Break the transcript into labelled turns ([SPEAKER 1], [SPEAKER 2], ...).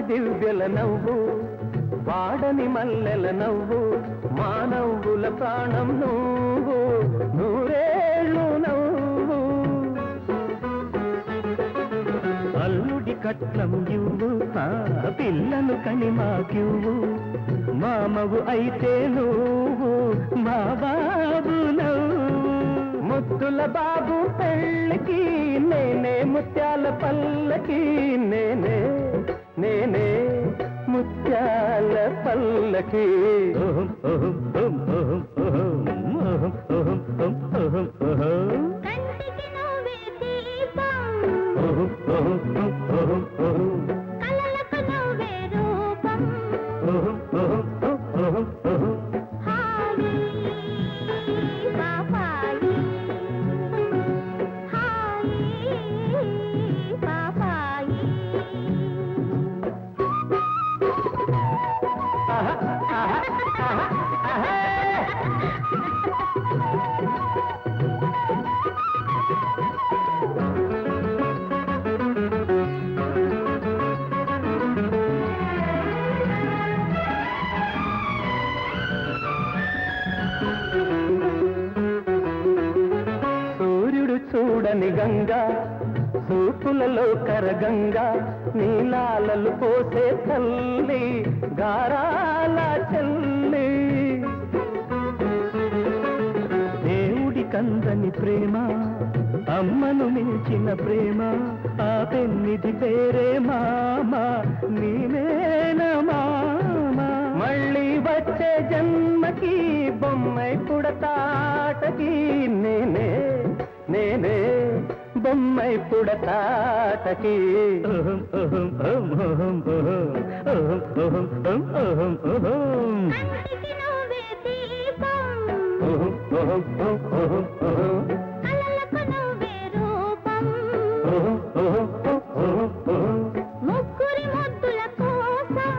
[SPEAKER 1] దివ్యల నవ్వు వాడని మల్లెల నవ్వు మానవుల ప్రాణం నువ్వు నూరేళ్ళు నవ్వు అల్లుడి కట్నం ఇవ్వు పిల్లను కని మాకివ్వు మామవు అయితే నువ్వు మా బాబు నవ్వు ముద్దుల బాబు పెళ్ళకి నేనే ముత్యాల పల్లకి నేనే నేనే ముత్యాల పల్లకి
[SPEAKER 2] కంటికి నువ్వే దీపం కలలకు నువ్వే రూపం హాయి పాపాయి హాయి పాపాయి
[SPEAKER 1] సూర్యుడు చూడని గంగా సూపులలో కరగంగా నీలాలలు పోసే తల్లి గారాల చెల్లి దేవుడి కందని ప్రేమ అమ్మను మించిన ప్రేమ ఆ పెన్నిది పేరే మామ నీవేన మామ మళ్ళీ వచ్చే జన్మకి బొమ్మై పుడతాటకి నేనే నేనే బొమ్మై పుడతాటకి
[SPEAKER 2] కంటికి నువ్వే దీపం కలలకు నువ్వే రూపం ముగ్గురి ముద్దుల కోసం